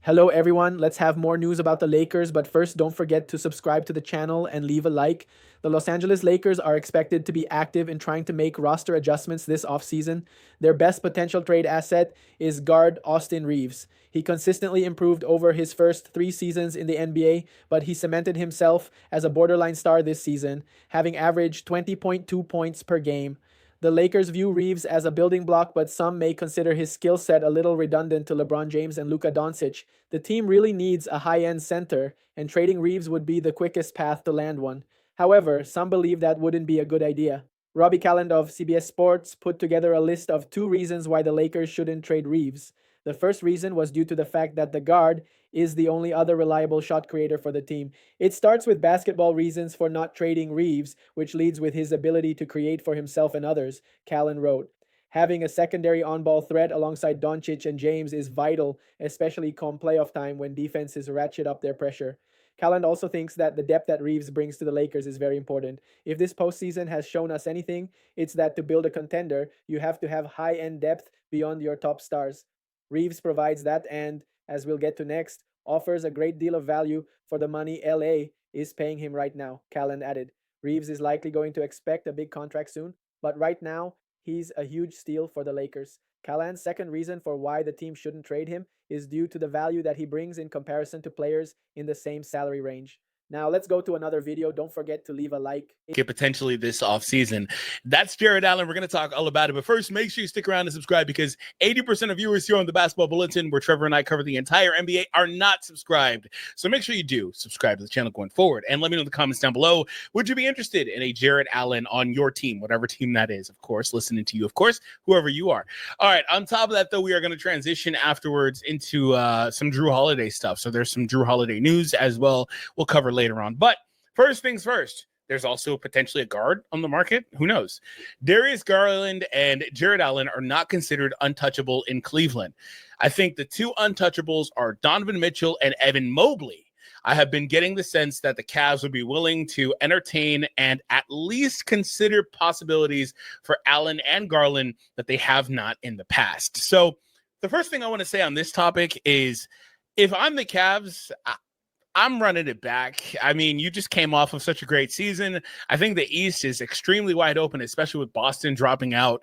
Hello, everyone. Let's have more news about the Lakers, but first, don't forget to subscribe to the channel and leave a like. The Los Angeles Lakers are expected to be active in trying to make roster adjustments this offseason. Their best potential trade asset is guard Austin Reeves. He consistently improved over his first 3 seasons in the NBA, but he cemented himself as a borderline star this season, having averaged 20.2 points per game. The Lakers view Reeves as a building block, but some may consider his skill set a little redundant to LeBron James and Luka Doncic. The team really needs a high-end center, and trading Reeves would be the quickest path to land one. However, some believe that wouldn't be a good idea. Robbie Calland of CBS Sports put together a list of 2 reasons why the Lakers shouldn't trade Reeves. The first reason was due to the fact that the guard is the only other reliable shot creator for the team. It starts with basketball reasons for not trading Reeves, which leads with his ability to create for himself and others, Callan wrote. Having a secondary on ball threat alongside Doncic and James is vital, especially come playoff time when defenses ratchet up their pressure. Calland also thinks that the depth that Reeves brings to the Lakers is very important. If this postseason has shown us anything, it's that to build a contender, you have to have high end depth beyond your top stars. Reeves provides that and, as we'll get to next, offers a great deal of value for the money LA is paying him right now, Callan added. Reeves is likely going to expect a big contract soon, but right now, he's a huge steal for the Lakers. Callan's second reason for why the team shouldn't trade him is due to the value that he brings in comparison to players in the same salary range. Now, let's go to another video. Don't forget to leave a like. Potentially this offseason. That's Jared Allen. We're going to talk all about it. But first, make sure you stick around and subscribe because 80% of viewers here on the Basketball Bulletin, where Trevor and I cover the entire NBA, are not subscribed. So make sure you do subscribe to the channel going forward. And let me know in the comments down below, would you be interested in a Jared Allen on your team, whatever team that is, of course, listening to you, of course, whoever you are. All right, on top of that, though, we are going to transition afterwards into some Jrue Holiday stuff. So there's some Jrue Holiday news as well we'll cover later on. But first things first, there's also potentially a guard on the market. Who knows? Darius Garland and Jared Allen are not considered untouchable in Cleveland. I think the two untouchables are Donovan Mitchell and Evan Mobley. I have been getting the sense that the Cavs would be willing to entertain and at least consider possibilities for Allen and Garland that they have not in the past. So the first thing I want to say on this topic is if I'm the Cavs, I'm running it back. I mean, you just came off of such a great season. I think the East is extremely wide open, especially with Boston dropping out.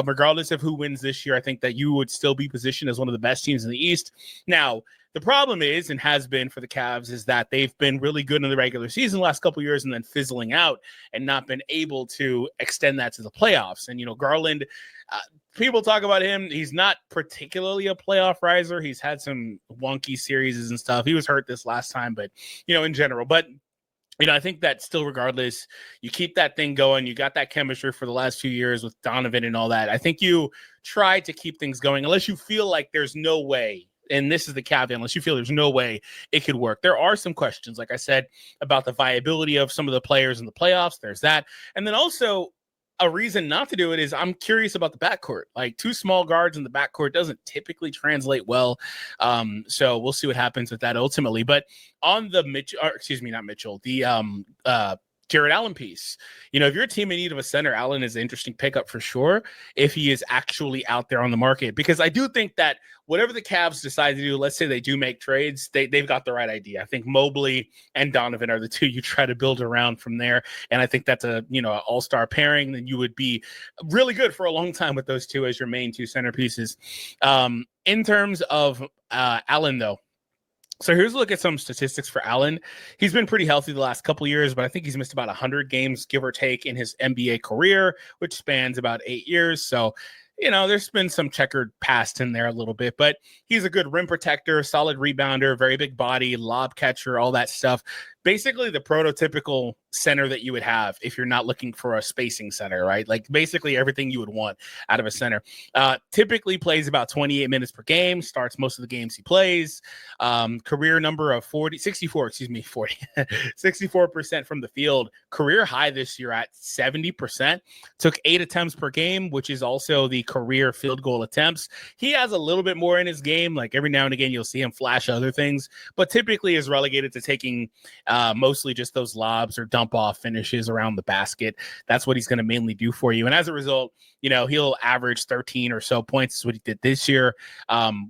Regardless of who wins this year, I think that you would still be positioned as one of the best teams in the East. Now, the problem is, and has been for the Cavs, is that they've been really good in the regular season the last couple of years and then fizzling out and not been able to extend that to the playoffs. And, Garland, people talk about him. He's not particularly a playoff riser. He's had some wonky series and stuff. He was hurt this last time, but, in general. But, I think that still, regardless, you keep that thing going. You got that chemistry for the last few years with Donovan and all that. I think you try to keep things going unless you feel like there's no way. And this is the caveat, unless you feel there's no way it could work. There are some questions, like I said, about the viability of some of the players in the playoffs. There's that. And then also a reason not to do it is I'm curious about the backcourt. Like two small guards in the backcourt doesn't typically translate well. So we'll see what happens with that ultimately. But on the Jared Allen piece, if you're a team in need of a center, Allen is an interesting pickup for sure if he is actually out there on the market. Because I do think that whatever the Cavs decide to do, let's say they do make trades, they've got the right idea. I think Mobley and Donovan are the two you try to build around from there. And I think that's an all-star pairing. Then you would be really good for a long time with those two as your main two centerpieces. In terms of Allen, though, so here's a look at some statistics for Allen. He's been pretty healthy the last couple of years, but I think he's missed about 100 games, give or take, in his NBA career, which spans about 8 years. So, there's been some checkered past in there a little bit, but he's a good rim protector, solid rebounder, very big body, lob catcher, all that stuff. Basically the prototypical center that you would have if you're not looking for a spacing center, right? Like basically everything you would want out of a center. Typically plays about 28 minutes per game, starts most of the games he plays. Career number of 64% from the field. Career high this year at 70%. Took 8 attempts per game, which is also the career field goal attempts. He has a little bit more in his game. Like every now and again, you'll see him flash other things, but typically is relegated to taking mostly just those lobs or dump off finishes around the basket. That's what he's going to mainly do for you. And as a result, he'll average 13 or so points is what he did this year,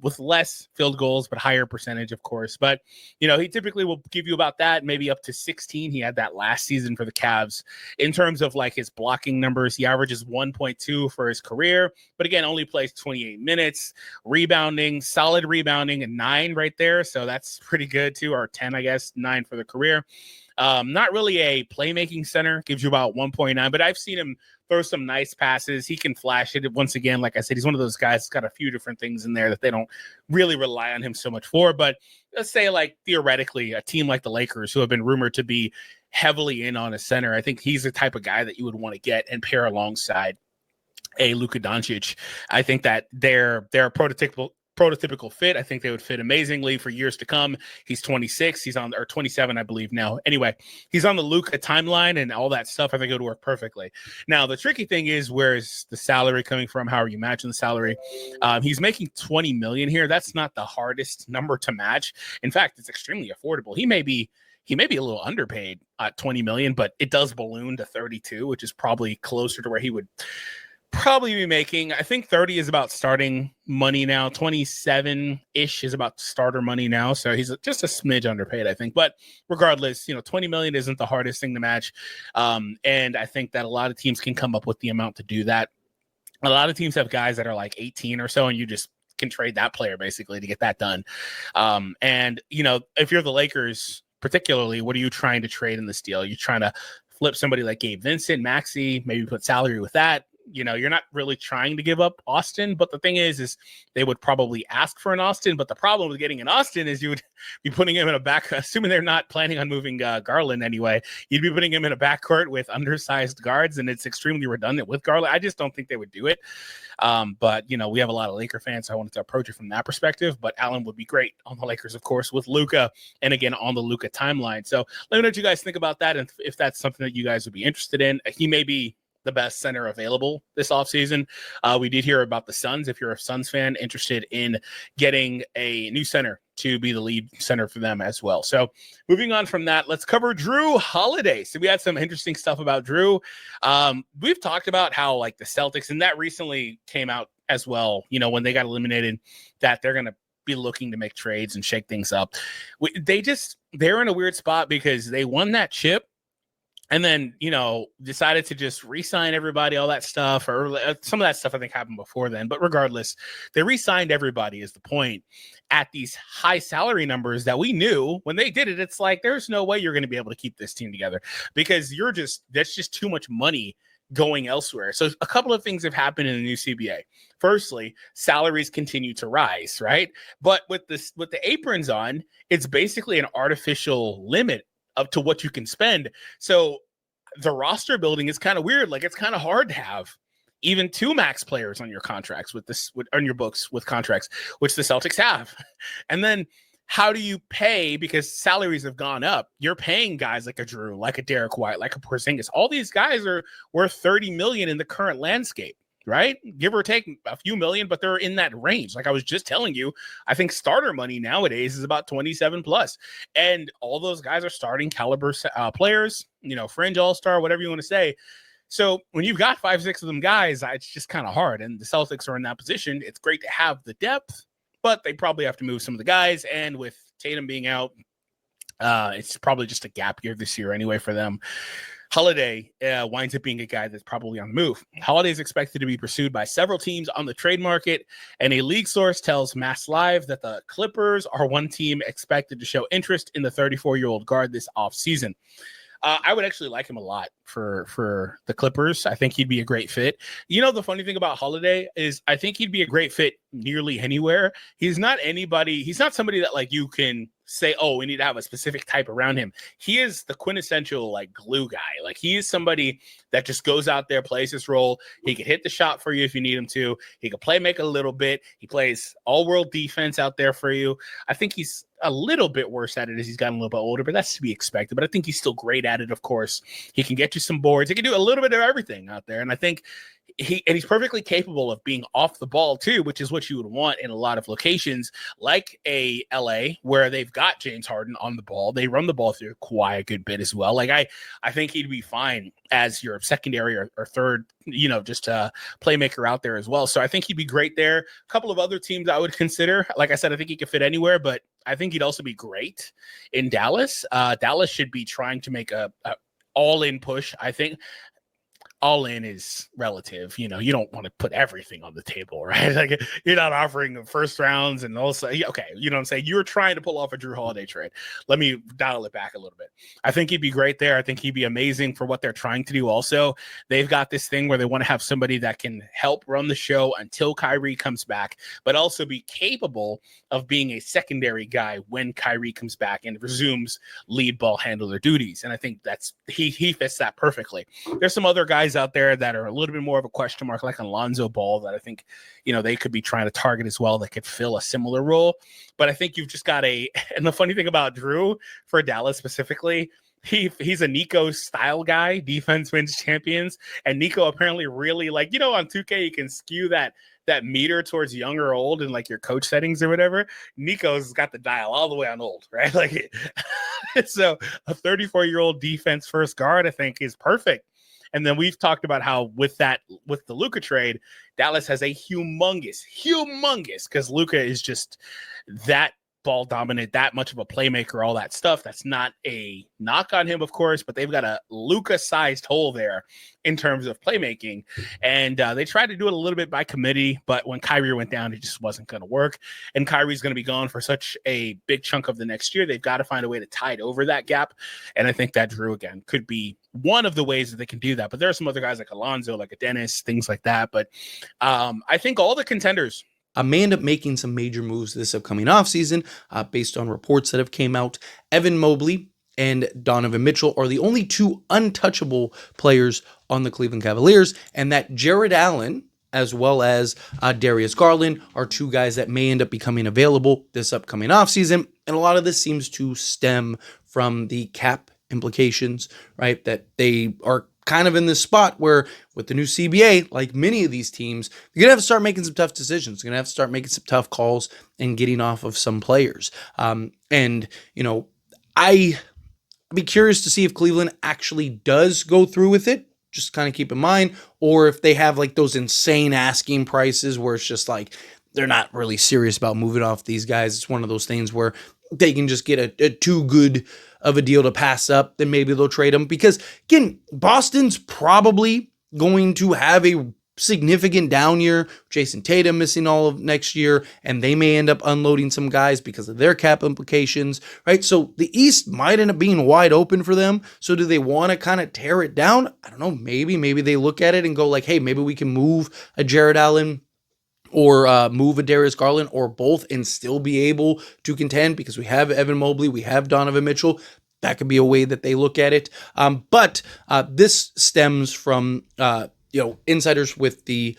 with less field goals, but higher percentage, of course. But, he typically will give you about that, maybe up to 16. He had that last season for the Cavs. In terms of like his blocking numbers, he averages 1.2 for his career, but again, only plays 28 minutes. Rebounding, solid rebounding, and 9 right there. So that's pretty good too, or 10, I guess, 9 for the career. Not really a playmaking center, gives you about 1.9, but I've seen him throw some nice passes. He can flash it. Once again, like I said, he's one of those guys that's got a few different things in there that they don't really rely on him so much for. But let's say, like, theoretically, a team like the Lakers, who have been rumored to be heavily in on a center, I think he's the type of guy that you would want to get and pair alongside a Luka Doncic. I think that they're a prototypical fit. I think they would fit amazingly for years to come. He's 26. He's on, or 27, I believe now. Anyway, he's on the Luka timeline and all that stuff. I think it would work perfectly. Now, the tricky thing is, where's the salary coming from? How are you matching the salary? He's making $20 million here. That's not the hardest number to match. In fact, it's extremely affordable. He may be a little underpaid at $20 million, but it does balloon to 32, which is probably closer to where he would probably be making. I think 30 is about starting money now. 27-ish is about starter money now. So he's just a smidge underpaid, I think. But regardless, 20 million isn't the hardest thing to match. And I think that a lot of teams can come up with the amount to do that. A lot of teams have guys that are like 18 or so, and you just can trade that player basically to get that done. And if you're the Lakers, particularly, what are you trying to trade in this deal? You're trying to flip somebody like Gabe Vincent, Maxey, maybe put salary with that. You're not really trying to give up Austin, but the thing is they would probably ask for an Austin. But the problem with getting an Austin is you would be putting him in a back, assuming they're not planning on moving Garland anyway. You'd be putting him in a backcourt with undersized guards, and it's extremely redundant with Garland. I just don't think they would do it. But we have a lot of Laker fans, so I wanted to approach it from that perspective. But Allen would be great on the Lakers, of course, with Luka, and again on the Luka timeline. So let me know what you guys think about that, and if that's something that you guys would be interested in. He may be the best center available this offseason. We did hear about the Suns. If you're a Suns fan, interested in getting a new center to be the lead center for them as well. So moving on from that, let's cover Jrue Holiday. So we had some interesting stuff about Jrue. We've talked about how like the Celtics, and that recently came out as well, when they got eliminated, that they're going to be looking to make trades and shake things up. They're in a weird spot because they won that chip, and then, decided to just re-sign everybody, all that stuff, or some of that stuff I think happened before then. But regardless, they re-signed everybody is the point at these high salary numbers that we knew when they did it. It's like, there's no way you're going to be able to keep this team together because that's just too much money going elsewhere. So a couple of things have happened in the new CBA. Firstly, salaries continue to rise, right? But with the aprons on, it's basically an artificial limit up to what you can spend. So the roster building is kind of weird. Like, it's kind of hard to have even 2 max players on your contracts on your books with contracts, which the Celtics have. And then how do you pay? Because salaries have gone up. You're paying guys like a Jrue, like a Derek White, like a Porzingis. All these guys are worth $30 million in the current landscape, right? Give or take a few million, but they're in that range. Like I was just telling you, I think starter money nowadays is about 27 plus. And all those guys are starting caliber players, fringe all-star, whatever you want to say. So when you've got 5-6 of them guys, it's just kind of hard. And the Celtics are in that position. It's great to have the depth, but they probably have to move some of the guys. And with Tatum being out, it's probably just a gap year this year anyway for them. Holiday winds up being a guy that's probably on the move. Holiday is expected to be pursued by several teams on the trade market, and a league source tells Mass Live that the Clippers are one team expected to show interest in the 34-year-old guard this offseason. I would actually like him a lot for the Clippers. I think he'd be a great fit. The funny thing about Holiday is I think he'd be a great fit nearly anywhere. He's not somebody that like you can say, oh, we need to have a specific type around him. He is the quintessential like glue guy. Like he is somebody that just goes out there, plays his role. He can hit the shot for you if you need him to. He can make a little bit. He plays all-world defense out there for you. I think he's a little bit worse at it as he's gotten a little bit older, but that's to be expected. But I think he's still great at it, of course. He can get you some boards. He can do a little bit of everything out there. And I think he's perfectly capable of being off the ball too, which is what you would want in a lot of locations like a LA where they've got James Harden on the ball. They run the ball through Kawhi a good bit as well. Like I think he'd be fine as your secondary or third, just a playmaker out there as well. So I think he'd be great there. A couple of other teams I would consider. Like I said, I think he could fit anywhere, but I think he'd also be great in Dallas. Dallas should be trying to make a all-in push. I think all in is relative. You don't want to put everything on the table, right? Like you're not offering first rounds and also, okay, you know what I'm saying? You're trying to pull off a Drew Holiday trade. Let me dial it back a little bit. I think he'd be great there. I think he'd be amazing for what they're trying to do. Also, they've got this thing where they want to have somebody that can help run the show until Kyrie comes back, but also be capable of being a secondary guy when Kyrie comes back and resumes lead ball handler duties. And I think he fits that perfectly. There's some other guys out there that are a little bit more of a question mark, like Alonzo Ball, that I think, they could be trying to target as well, that could fill a similar role. But I think you've just got and the funny thing about Drew for Dallas specifically, he's a Nico style guy, defense wins champions. And Nico apparently really on 2K, you can skew that meter towards young or old in like your coach settings or whatever. Nico's got the dial all the way on old, right? Like, so a 34-year-old defense first guard, I think, is perfect. And then we've talked about how with the Luka trade, Dallas has a humongous, because Luka is just that ball dominant, that much of a playmaker, all that stuff. That's not a knock on him, of course, but they've got a Luka-sized hole there in terms of playmaking. And they tried to do it a little bit by committee, but when Kyrie went down, it just wasn't going to work. And Kyrie's going to be gone for such a big chunk of the next year. They've got to find a way to tide over that gap. And I think that Drew, again, could be one of the ways that they can do that. But there are some other guys like Alonzo, like a Dennis, things like that. But I think all the contenders may end up making some major moves this upcoming offseason based on reports that have came out. Evan Mobley and Donovan Mitchell are the only two untouchable players on the Cleveland Cavaliers, and that Jared Allen as well as Darius Garland are two guys that may end up becoming available this upcoming offseason. And a lot of this seems to stem from the cap implications, right? That they are kind of in this spot where with the new CBA, like many of these teams, you're going to have to start making some tough decisions. You're going to have to start making some tough calls and getting off of some players. I'd be curious to see if Cleveland actually does go through with it. Just kind of keep in mind, or if they have like those insane asking prices where it's just like, they're not really serious about moving off these guys. It's one of those things where they can just get a too good of a deal to pass up, then maybe they'll trade them. Because again, Boston's probably going to have a significant down year. Jason Tatum missing all of next year, and they may end up unloading some guys because of their cap implications, right? So the East might end up being wide open for them. So do they want to kind of tear it down? I don't know. Maybe they look at it and go like, hey, maybe we can move a Jared Allen or move a Darius Garland or both and still be able to contend because we have Evan Mobley, we have Donovan Mitchell. That could be a way that they look at it. But this stems from, insiders with the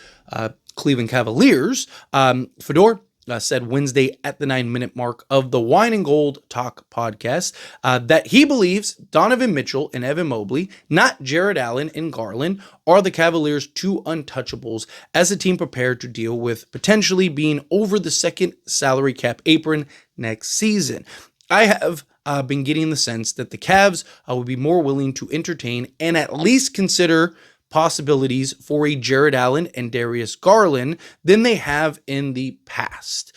Cleveland Cavaliers. Fedor said Wednesday at the 9-minute mark of the Wine and Gold Talk podcast that he believes Donovan Mitchell and Evan Mobley, not Jared Allen and Garland, are the Cavaliers' two untouchables as the team prepared to deal with potentially being over the second salary cap apron next season. I have been getting the sense that the Cavs would be more willing to entertain and at least consider possibilities for a Jared Allen and Darius Garland than they have in the past.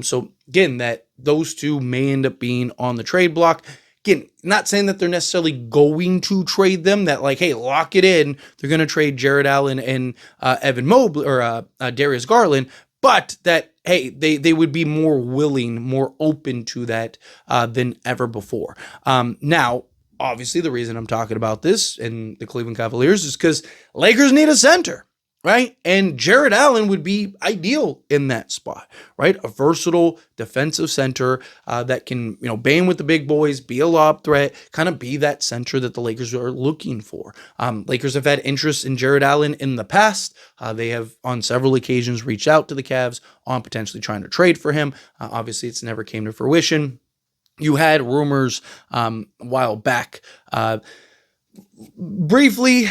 So again, that those two may end up being on the trade block. Again, not saying that they're necessarily going to trade them, that like, hey, lock it in. They're going to trade Jared Allen and Evan Mobley or Darius Garland, but that, hey, they would be more willing, more open to that than ever before. Now, obviously, the reason I'm talking about this in the Cleveland Cavaliers is because Lakers need a center, right? And Jared Allen would be ideal in that spot, right? A versatile defensive center that can, bang with the big boys, be a lob threat, kind of be that center that the Lakers are looking for. Lakers have had interest in Jared Allen in the past. They have on several occasions reached out to the Cavs on potentially trying to trade for him. Obviously, it's never came to fruition. You had rumors a while back briefly,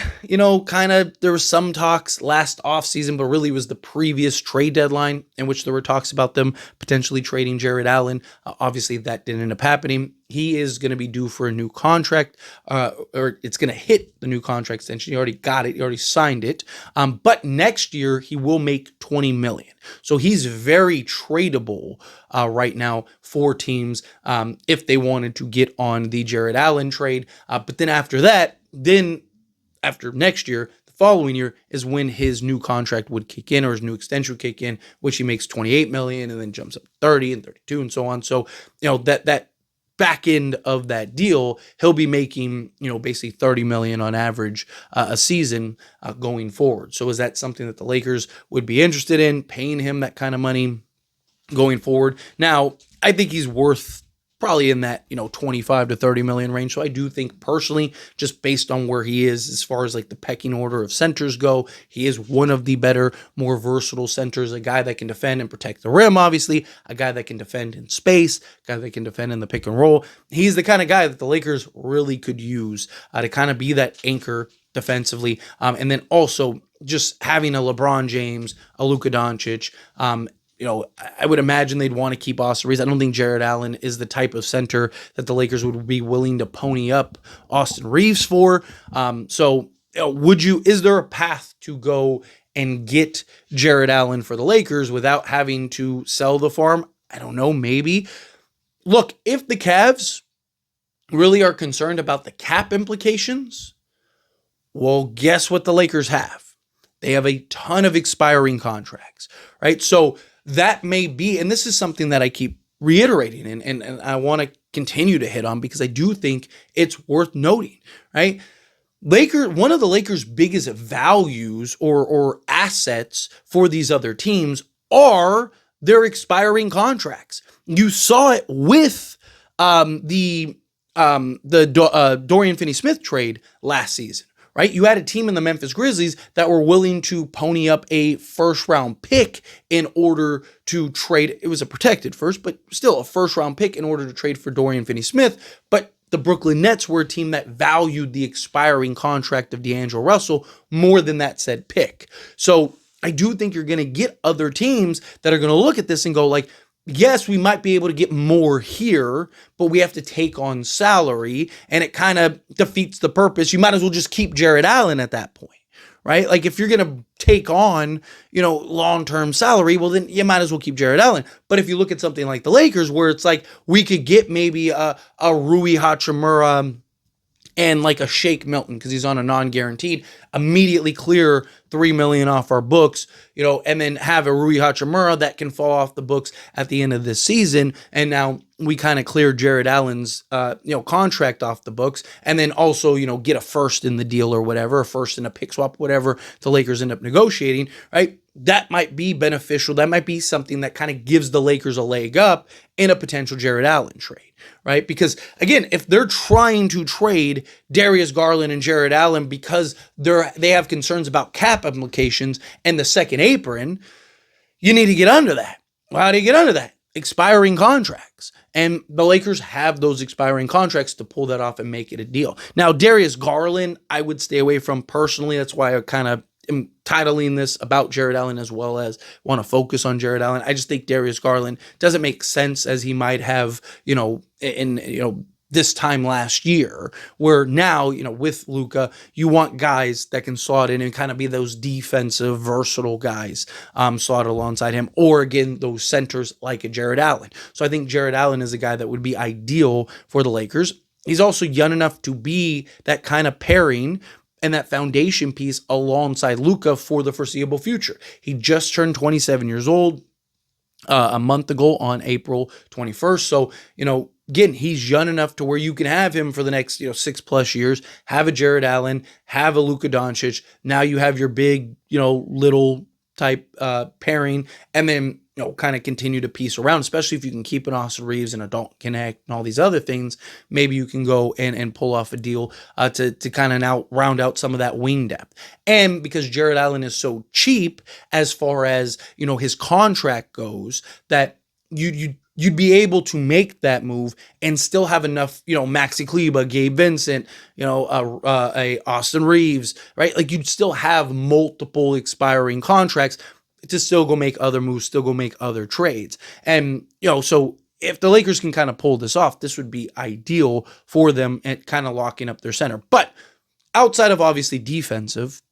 kind of there was some talks last offseason, but really was the previous trade deadline in which there were talks about them potentially trading Jared Allen. Obviously, that didn't end up happening. He is going to be due for a new contract, or it's going to hit the new contract extension. He already got it. He already signed it. But next year, he will make $20 million. So he's very tradable right now for teams if they wanted to get on the Jared Allen trade. But then after that, after next year, the following year is when his new contract would kick in, or his new extension would kick in, which he makes $28 million and then jumps up to 30 and 32 and so on. So, that back end of that deal, he'll be making, basically $30 million on average a season going forward. So is that something that the Lakers would be interested in, paying him that kind of money going forward? Now, I think he's worth probably in that, 25 to 30 million range. So I do think personally, just based on where he is, as far as like the pecking order of centers go, he is one of the better, more versatile centers, a guy that can defend and protect the rim, obviously, a guy that can defend in space, a guy that can defend in the pick and roll. He's the kind of guy that the Lakers really could use to kind of be that anchor defensively. And then also just having a LeBron James, a Luka Doncic, I would imagine they'd want to keep Austin Reeves. I don't think Jared Allen is the type of center that the Lakers would be willing to pony up Austin Reeves for. Is there a path to go and get Jared Allen for the Lakers without having to sell the farm? I don't know, maybe. Look, if the Cavs really are concerned about the cap implications, well, guess what the Lakers have? They have a ton of expiring contracts, right? So that may be, and this is something that I keep reiterating and I want to continue to hit on because I do think it's worth noting, right? One of the Lakers' biggest values or assets for these other teams are their expiring contracts. You saw it with the Dorian Finney-Smith trade last season. Right? You had a team in the Memphis Grizzlies that were willing to pony up a first-round pick in order to trade. It was a protected first, but still a first-round pick in order to trade for Dorian Finney-Smith. But the Brooklyn Nets were a team that valued the expiring contract of D'Angelo Russell more than that said pick. So I do think you're going to get other teams that are going to look at this and go like, yes, we might be able to get more here, but we have to take on salary, and it kind of defeats the purpose. You might as well just keep Jared Allen at that point, right? Like if you're going to take on, long-term salary, well, then you might as well keep Jared Allen. But if you look at something like the Lakers, where it's like we could get maybe a Rui Hachimura and like a Shake Milton because he's on a non-guaranteed, immediately clear $3 million off our books, and then have a Rui Hachimura that can fall off the books at the end of this season. And now we kind of clear Jared Allen's, contract off the books, and then also, get a first in the deal or whatever, a first in a pick swap, whatever the Lakers end up negotiating, right? That might be beneficial. That might be something that kind of gives the Lakers a leg up in a potential Jared Allen trade, right? Because again, if they're trying to trade Darius Garland and Jared Allen because they have concerns about cap implications and the second apron, you need to get under that. Well, how do you get under that? Expiring contracts. And the Lakers have those expiring contracts to pull that off and make it a deal. Now, Darius Garland, I would stay away from personally. That's why I kind of am titling this about Jared Allen as well as want to focus on Jared Allen. I just think Darius Garland doesn't make sense as he might have, in this time last year, where now, with Luka, you want guys that can slot in and kind of be those defensive, versatile guys slotted alongside him, or again, those centers like a Jared Allen. So I think Jared Allen is a guy that would be ideal for the Lakers. He's also young enough to be that kind of pairing and that foundation piece alongside Luka for the foreseeable future. He just turned 27 years old a month ago on April 21st. So, again, he's young enough to where you can have him for the next, 6+ years, have a Jared Allen, have a Luka Doncic. Now you have your big, little type pairing, and then, kind of continue to piece around, especially if you can keep an Austin Reeves and a Dalton Connect and all these other things. Maybe you can go and pull off a deal to kind of now round out some of that wing depth. And because Jared Allen is so cheap as far as, his contract goes, that you you'd be able to make that move and still have enough, Maxi Kleba, Gabe Vincent, a Austin Reeves, right? Like you'd still have multiple expiring contracts to still go make other moves, still go make other trades. And, so if the Lakers can kind of pull this off, this would be ideal for them at kind of locking up their center. But outside of obviously defensive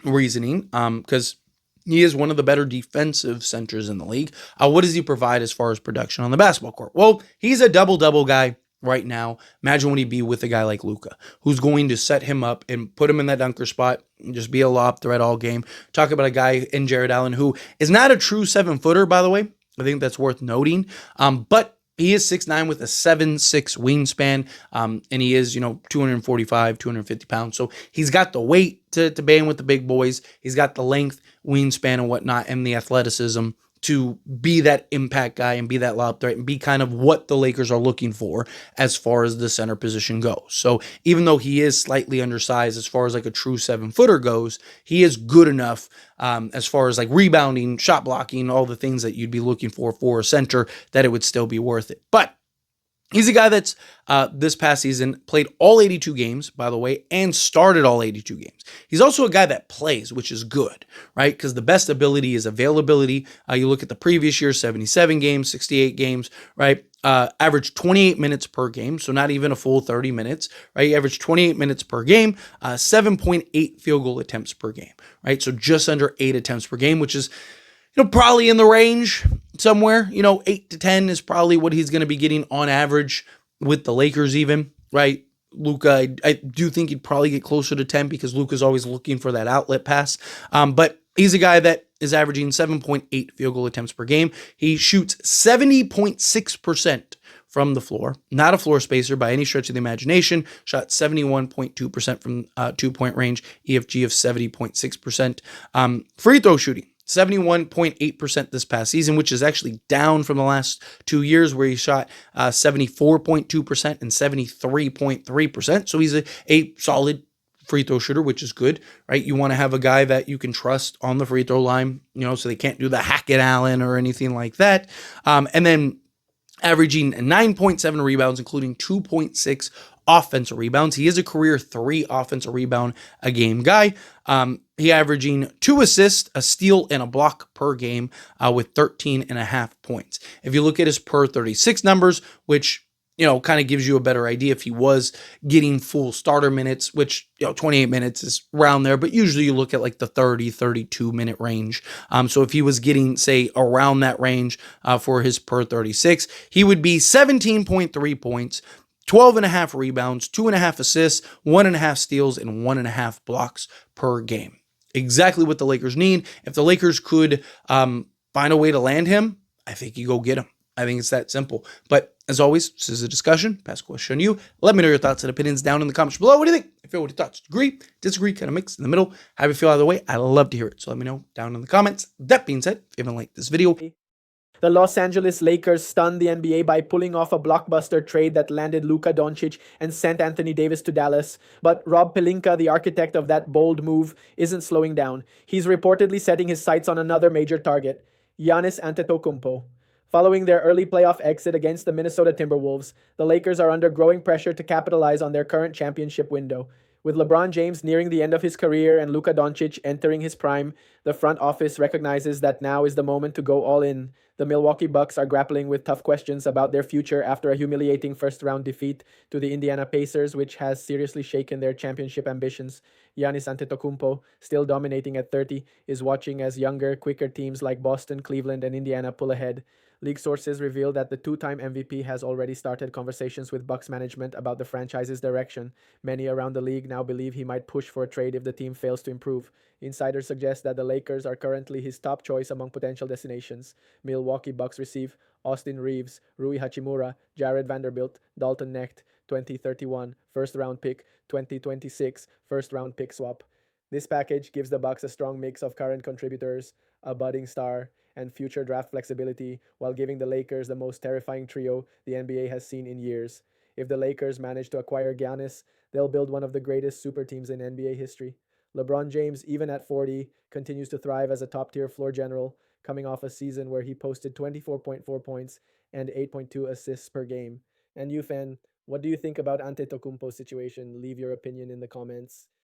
reasoning, because he is one of the better defensive centers in the league. What does he provide as far as production on the basketball court? Well, he's a double-double guy right now. Imagine what he'd be with a guy like Luka, who's going to set him up and put him in that dunker spot and just be a lob threat all game. Talk about a guy in Jared Allen who is not a true 7-footer, by the way. I think that's worth noting. But he is 6'9" with a 7'6" wingspan, and he is, 245, 250 pounds. So he's got the weight to bang with the big boys. He's got the length, wingspan, and whatnot, and the athleticism to be that impact guy and be that lob threat and be kind of what the Lakers are looking for as far as the center position goes. So even though he is slightly undersized as far as like a true 7-footer goes, he is good enough as far as like rebounding, shot blocking, all the things that you'd be looking for a center, that it would still be worth it. But he's a guy that's this past season played all 82 games, by the way, and started all 82 games. He's also a guy that plays, which is good, right? Because the best ability is availability. You look at the previous year, 77 games, 68 games, right? Averaged 28 minutes per game, so not even a full 30 minutes, right? He averaged 28 minutes per game, 7.8 field goal attempts per game, right? So just under 8 attempts per game, which is probably in the range somewhere, 8 to 10 is probably what he's going to be getting on average with the Lakers even, right? Luka, I do think he'd probably get closer to 10 because Luka's always looking for that outlet pass. But he's a guy that is averaging 7.8 field goal attempts per game. He shoots 70.6% from the floor, not a floor spacer by any stretch of the imagination. Shot 71.2% from 2-point range, EFG of 70.6%. Free throw shooting, 71.8% this past season, which is actually down from the last 2 years where he shot 74.2% and 73.3%. So he's a solid free throw shooter, which is good, right? You want to have a guy that you can trust on the free throw line, so they can't do the Hackett Allen or anything like that. And then averaging 9.7 rebounds, including 2.6 offensive rebounds. He is a career 3 offensive rebound a game guy. He averaging 2 assists, a steal, and a block per game with 13.5 points. If you look at his per 36 numbers, which kind of gives you a better idea if he was getting full starter minutes, which 28 minutes is around there, but usually you look at like the 30, 32 minute range. So if he was getting, say, around that range for his per 36, he would be 17.3 points, 12.5 rebounds, 2.5 assists, 1.5 steals, and 1.5 blocks per game. Exactly what the Lakers need. If the Lakers could find a way to land him, I think you go get him. I think it's that simple. But as always, this is a discussion. Pass question on you. Let me know your thoughts and opinions down in the comments below. What do you think? If you what your thoughts, agree, disagree, kind of mix in the middle, how you feel either way, I love to hear it. So let me know down in the comments. That being said, if you haven't liked this video, the Los Angeles Lakers stunned the NBA by pulling off a blockbuster trade that landed Luka Doncic and sent Anthony Davis to Dallas. But Rob Pelinka, the architect of that bold move, isn't slowing down. He's reportedly setting his sights on another major target, Giannis Antetokounmpo. Following their early playoff exit against the Minnesota Timberwolves, the Lakers are under growing pressure to capitalize on their current championship window. With LeBron James nearing the end of his career and Luka Doncic entering his prime, the front office recognizes that now is the moment to go all in. The Milwaukee Bucks are grappling with tough questions about their future after a humiliating first-round defeat to the Indiana Pacers, which has seriously shaken their championship ambitions. Giannis Antetokounmpo, still dominating at 30, is watching as younger, quicker teams like Boston, Cleveland, and Indiana pull ahead. League sources reveal that the two-time MVP has already started conversations with Bucks management about the franchise's direction. Many around the league now believe he might push for a trade if the team fails to improve. Insiders suggest that the Lakers are currently his top choice among potential destinations. Milwaukee Bucks receive Austin Reeves, Rui Hachimura, Jared Vanderbilt, Dalton Knecht, 2031 first-round pick, 2026 first-round pick swap. This package gives the Bucks a strong mix of current contributors, a budding star, and future draft flexibility, while giving the Lakers the most terrifying trio the NBA has seen in years. If the Lakers manage to acquire Giannis, they'll build one of the greatest super teams in NBA history. LeBron James, even at 40, continues to thrive as a top-tier floor general, coming off a season where he posted 24.4 points and 8.2 assists per game. And you, fan, what do you think about Antetokounmpo's situation? Leave your opinion in the comments.